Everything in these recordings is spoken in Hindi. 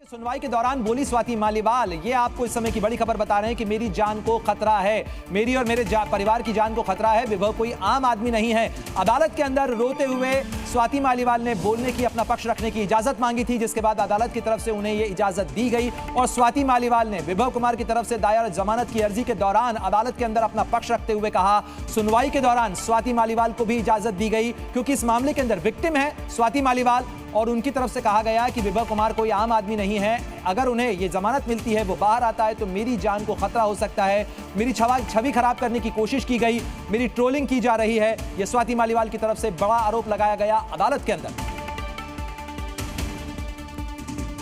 सुनवाई के दौरान बोली स्वाति मालीवाल, ये आपको इस समय की बड़ी खबर बता रहे हैं कि मेरी जान को खतरा है, मेरी और मेरे परिवार की जान को खतरा है। विभव कोई आम आदमी नहीं है। अदालत के अंदर रोते हुए स्वाति मालीवाल ने बोलने की, अपना पक्ष रखने की इजाजत मांगी थी, जिसके बाद अदालत की तरफ से उन्हें यह इजाजत दी गई और स्वाति मालीवाल ने विभव कुमार की तरफ से दायर जमानत की अर्जी के दौरान अदालत के अंदर अपना पक्ष रखते हुए कहा, सुनवाई के दौरान स्वाति मालीवाल को भी इजाजत दी गई क्योंकि इस मामले के अंदर विक्टिम है स्वाति मालीवाल और उनकी तरफ से कहा गया कि विभव कुमार कोई आम आदमी नहीं है। अगर उन्हें ये जमानत मिलती है, वो बाहर आता है, तो मेरी जान को खतरा हो सकता है। मेरी छवि खराब करने की कोशिश की गई, मेरी ट्रोलिंग की जा रही है। यह स्वाति मालीवाल की तरफ से बड़ा आरोप लगाया गया अदालत के अंदर।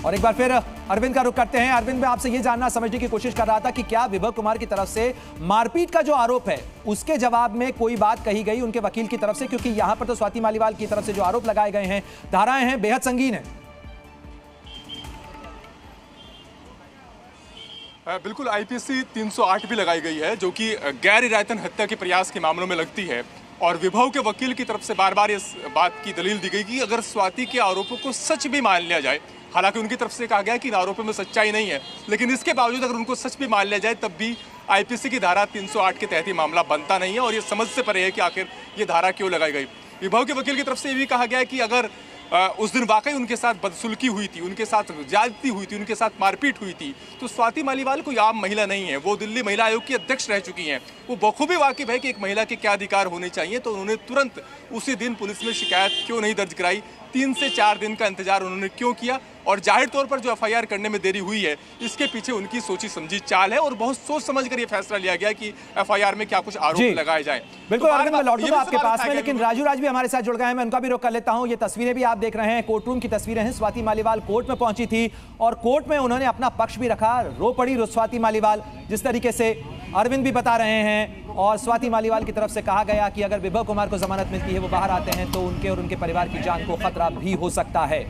और एक बार फिर अरविंद का रुख करते हैं। अरविंद, मैं आपसे यह जानना, समझने की कोशिश कर रहा था कि क्या विभव कुमार की तरफ से मारपीट का जो आरोप है उसके जवाब में कोई बात कही गई उनके वकील की तरफ से, क्योंकि यहां पर तो स्वाति मालीवाल की तरफ से जो आरोप लगाए गए हैं, धाराएं हैं, बेहद संगीन है। बिल्कुल, आईपीसी 308 भी लगाई गई है जो कि गैर इरादतन हत्या के प्रयास के मामलों में लगती है। और विभव के वकील की तरफ से बार बार इस बात की दलील दी गई कि अगर स्वाति के आरोपों को सच भी मान लिया जाए, हालांकि उनकी तरफ से कहा गया कि इन आरोपों में सच्चाई नहीं है, लेकिन इसके बावजूद अगर उनको सच भी मान लिया जाए तब भी आईपीसी की धारा 308 के तहत ही मामला बनता नहीं है और ये समझ से परे है कि आखिर ये धारा क्यों लगाई गई। विभव के वकील की तरफ से ये भी कहा गया है कि अगर उस दिन वाकई उनके साथ बदसुल्की हुई थी, उनके साथ ज्यादती हुई थी, उनके साथ मारपीट हुई थी, तो स्वाति मालीवाल कोई आम महिला नहीं है। वो दिल्ली महिला आयोग की अध्यक्ष रह चुकी हैं। वो बखूबी वाकिफ है कि एक महिला के क्या अधिकार होने चाहिए। तो उन्होंने तुरंत उसी दिन पुलिस में शिकायत क्यों नहीं दर्ज कराई, 3 से 4 दिन का इंतजार उन्होंने क्यों किया, और जाहिर तौर पर जो एफआईआर करने में देरी हुई है इसके पीछे उनकी सोची समझी चाल है और बहुत सोच समझ कर ये फैसला लिया गया कि एफआईआर में क्या कुछ आरोप लगाए जाएं। बिल्कुल, अरविंद, मैं लौटूंगा आपके पास में, लेकिन राजू राज भी हमारे साथ जुड़ गए हैं, मैं उनका भी रुख कर लेता हूं। ये तस्वीरें भी आप देख रहे हैं, कोर्ट रूम की तस्वीरें हैं। स्वाति मालीवाल कोर्ट में पहुंची थी और कोर्ट में उन्होंने अपना पक्ष भी रखा। रो पड़ी स्वाति मालीवाल, जिस तरीके से अरविंद भी बता रहे हैं। और स्वाति मालीवाल की तरफ से कहा गया कि अगर विभव कुमार को जमानत मिलती है, वो बाहर आते हैं, तो उनके और उनके परिवार की जान को खतरा भी हो सकता है।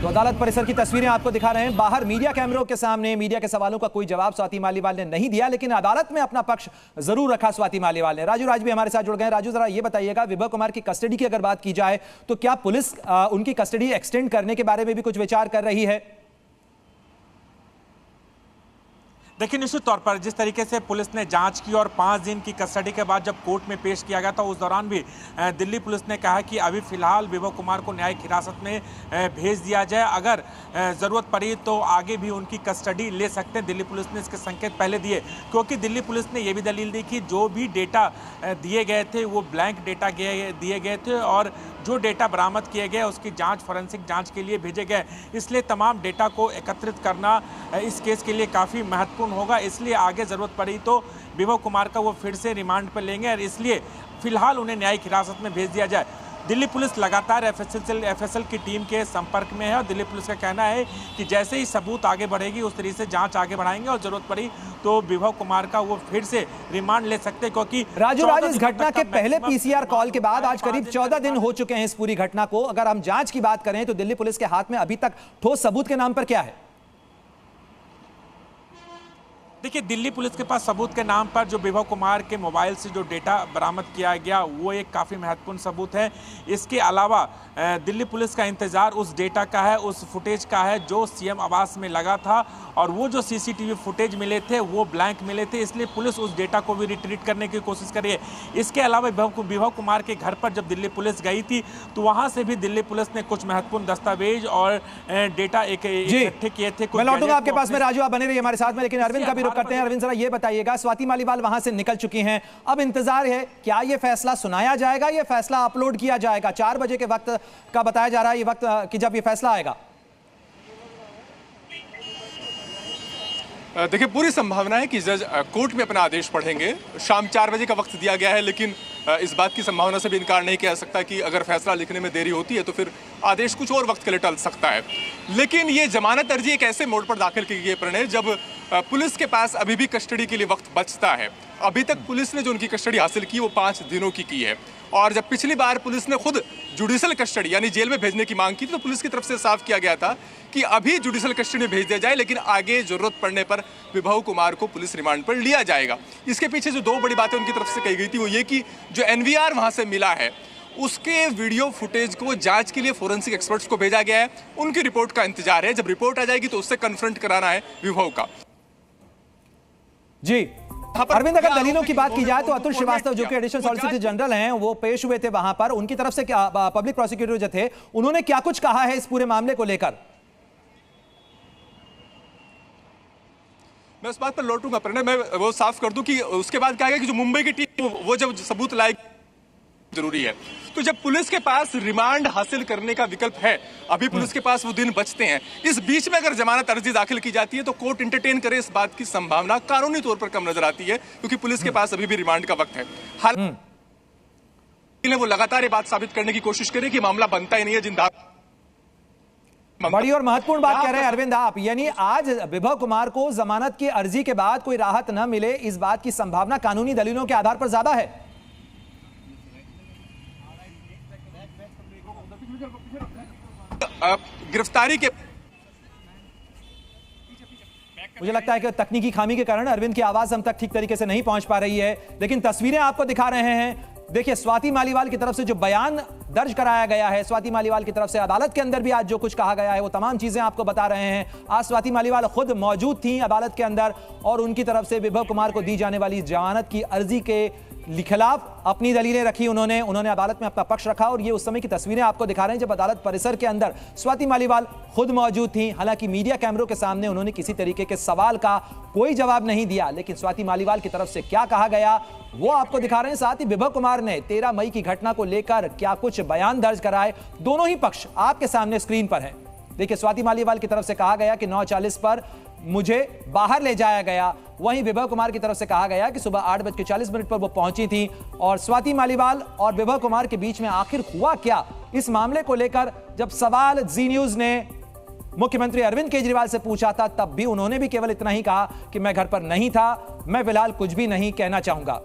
तो अदालत परिसर की तस्वीरें आपको दिखा रहे हैं। बाहर मीडिया कैमरों के सामने मीडिया के सवालों का कोई जवाब स्वाति मालीवाल ने नहीं दिया, लेकिन अदालत में अपना पक्ष जरूर रखा स्वाति मालीवाल ने। राजू राज भी हमारे साथ जुड़ गए हैं। राजू, जरा ये बताइएगा, विभव कुमार की कस्टडी की अगर बात की जाए तो क्या पुलिस उनकी कस्टडी एक्सटेंड करने के बारे में भी कुछ विचार कर रही है? देखिए, निश्चित तौर पर जिस तरीके से पुलिस ने जांच की और 5 दिन की कस्टडी के बाद जब कोर्ट में पेश किया गया था, उस दौरान भी दिल्ली पुलिस ने कहा कि अभी फिलहाल विभव कुमार को न्यायिक हिरासत में भेज दिया जाए, अगर ज़रूरत पड़ी तो आगे भी उनकी कस्टडी ले सकते हैं। दिल्ली पुलिस ने इसके संकेत पहले दिए, क्योंकि दिल्ली पुलिस ने यह भी दलील दी कि जो भी डेटा दिए गए थे वो ब्लैंक डेटा दिए गए थे और जो डेटा बरामद किए गए उसकी जांच फॉरेंसिक जांच के लिए भेजे गए। इसलिए तमाम डेटा को एकत्रित करना इस केस के लिए काफ़ी महत्वपूर्ण होगा। इसलिए आगे ज़रूरत पड़ी तो विभव कुमार का वो फिर से रिमांड पर लेंगे और इसलिए फिलहाल उन्हें न्यायिक हिरासत में भेज दिया जाए। दिल्ली पुलिस लगातार एफएसएल की टीम के संपर्क में है और दिल्ली पुलिस का कहना है कि जैसे ही सबूत आगे बढ़ेगी उस तरीके से जांच आगे बढ़ाएंगे और जरूरत पड़ी तो विभव कुमार का वो फिर से रिमांड ले सकते हैं। क्योंकि राजू राज, इस घटना के पहले पीसीआर कॉल के बाद आज करीब 14 दिन हो चुके हैं इस पूरी घटना को। अगर हम जांच की बात करें तो दिल्ली पुलिस के हाथ में अभी तक ठोस सबूत के नाम पर क्या है? देखिए, दिल्ली पुलिस के पास सबूत के नाम पर जो विभव कुमार के मोबाइल से जो डेटा बरामद किया गया वो एक काफ़ी महत्वपूर्ण सबूत है। इसके अलावा दिल्ली पुलिस का इंतज़ार उस डेटा का है, उस फुटेज का है जो सीएम आवास में लगा था और वो जो सीसीटीवी फुटेज मिले थे वो ब्लैंक मिले थे। इसलिए पुलिस उस डेटा को भी रिट्रीट करने की कोशिश कर रही है। इसके अलावा विभव कुमार के घर पर जब दिल्ली पुलिस गई थी तो वहाँ से भी दिल्ली पुलिस ने कुछ महत्वपूर्ण दस्तावेज और डेटा इकट्ठे किए थे। मैं लौटूंगा आपके पास में, राजू आप बने रहिए हमारे साथ में, लेकिन अरविंद का भी करते हैं। अरविंद, जरा ये बताइएगा, स्वाति मालीवाल वहां से निकल चुकी हैं, अब इंतजार है क्या ये फैसला सुनाया जाएगा, ये फैसला अपलोड किया जाएगा? 4 बजे के वक्त का बताया जा रहा है, ये वक्त कि जब ये फैसला आएगा। देखिए, पूरी संभावना है कि जज कोर्ट में अपना आदेश पढ़ेंगे। शाम 4 बजे का वक्त दिया गया है, लेकिन इस बात की संभावना से भी इनकार नहीं किया जा सकता कि अगर फैसला लिखने में देरी होती है तो फिर आदेश कुछ और वक्त के लिए टल सकता है। लेकिन ये जमानत अर्जी एक ऐसे मोड़ पर दाखिल की गई है प्रणय, जब पुलिस के पास अभी भी कस्टडी के लिए वक्त बचता है। अभी तक पुलिस ने जो उनकी कस्टडी हासिल की वो 5 दिनों की है और जब पिछली बार पुलिस ने खुद जुडिशल कस्टडी यानी जेल में भेजने की मांग की थी तो पुलिस की तरफ से साफ किया गया था कि अभी जुडिशल कस्टडी में भेज दिया जाए, लेकिन आगे जरूरत पड़ने पर विभव कुमार को पुलिस रिमांड पर लिया जाएगा। इसके पीछे जो दो बड़ी बातें उनकी तरफ से कही गई थी वो ये कि जो एनवीआर वहां से मिला है उसके वीडियो फुटेज को जांच के लिए फोरेंसिक एक्सपर्ट्स को भेजा गया है, उनकी रिपोर्ट का इंतजार है। जब रिपोर्ट आ जाएगी तो उससे कन्फ्रंट कराना है विभव का। जी अरविंद, अगर दलीलों की बात की जाए तो अतुल श्रीवास्तव जो कि एडिशनल सॉलिसिटर जनरल हैं वो पेश हुए थे वहां पर, उनकी तरफ से क्या पब्लिक प्रोसिक्यूटर जो थे उन्होंने क्या कुछ कहा है इस पूरे मामले को लेकर? मैं उस बात पर लौटूंगा प्रणय, मैं वो साफ कर दूं कि उसके बाद क्या है कि जो मुंबई की टीम वो जब सबूत लाएगी जरूरी है, तो जब पुलिस के पास रिमांड हासिल करने का विकल्प है, अभी पुलिस के पास वो दिन बचते हैं, इस बीच में अगर जमानत अर्जी दाखिल की जाती है तो कोर्ट इंटरटेन करे इस बात की संभावना कानूनी तौर पर कम नजर आती है, क्योंकि पुलिस के पास अभी भी रिमांड का वक्त है। हालांकि वो लगातार ये बात साबित करने की कोशिश करे कि मामला बनता ही नहीं है। जिंदा बड़ी और महत्वपूर्ण बात कह रहे हैं अरविंद आप, यानी आज विभव कुमार को जमानत की अर्जी के बाद कोई राहत न मिले इस बात की संभावना कानूनी दलीलों के आधार पर ज्यादा है। गिरफ्तारी के मुझे लगता है कि तकनीकी खामी के कारण अरविंद की आवाज हम तक ठीक तरीके से नहीं पहुंच पा रही है, लेकिन तस्वीरें आपको दिखा रहे हैं। देखिए स्वाति मालीवाल की तरफ से जो बयान दर्ज कराया गया है, स्वाति मालीवाल की तरफ से अदालत के अंदर भी आज जो कुछ कहा गया है वो तमाम चीजें आपको बता रहे हैं। आज स्वाति मालीवाल खुद मौजूद थी अदालत के अंदर और उनकी तरफ से विभव कुमार को दी जाने वाली जमानत की अर्जी के खिलाफ अपनी दलीलें रखी। उन्होंने अदालत में अपना पक्ष रखा और ये उस समय की तस्वीरें आपको दिखा रहे हैं जब अदालत परिसर के अंदर स्वाति मालीवाल खुद मौजूद थी। हालांकि मीडिया कैमरों के सामने उन्होंने किसी तरीके के सवाल का कोई जवाब नहीं दिया, लेकिन स्वाति मालीवाल की तरफ से क्या कहा गया वो आपको दिखा रहे हैं। साथ ही विभव कुमार ने 13 मई की घटना को लेकर क्या कुछ बयान दर्ज कराए, दोनों ही पक्ष आपके सामने स्क्रीन पर है। देखिए स्वाति मालीवाल की तरफ से कहा गया कि 9:40 पर मुझे बाहर ले जाया गया, वहीं विभव कुमार की तरफ से कहा गया कि सुबह 8:40 पर वो पहुंची थी। और स्वाति मालीवाल और विभव कुमार के बीच में आखिर हुआ क्या, इस मामले को लेकर जब सवाल जी न्यूज ने मुख्यमंत्री अरविंद केजरीवाल से पूछा था तब भी उन्होंने भी केवल इतना ही कहा कि मैं घर पर नहीं था, मैं फिलहाल कुछ भी नहीं कहना चाहूंगा।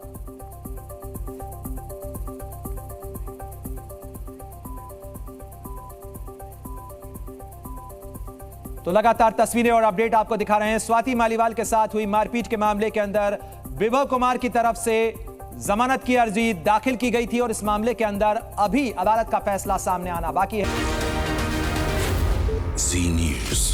तो लगातार तस्वीरें और अपडेट आपको दिखा रहे हैं। स्वाति मालीवाल के साथ हुई मारपीट के मामले के अंदर विभव कुमार की तरफ से जमानत की अर्जी दाखिल की गई थी और इस मामले के अंदर अभी अदालत का फैसला सामने आना बाकी है। जी न्यूज़।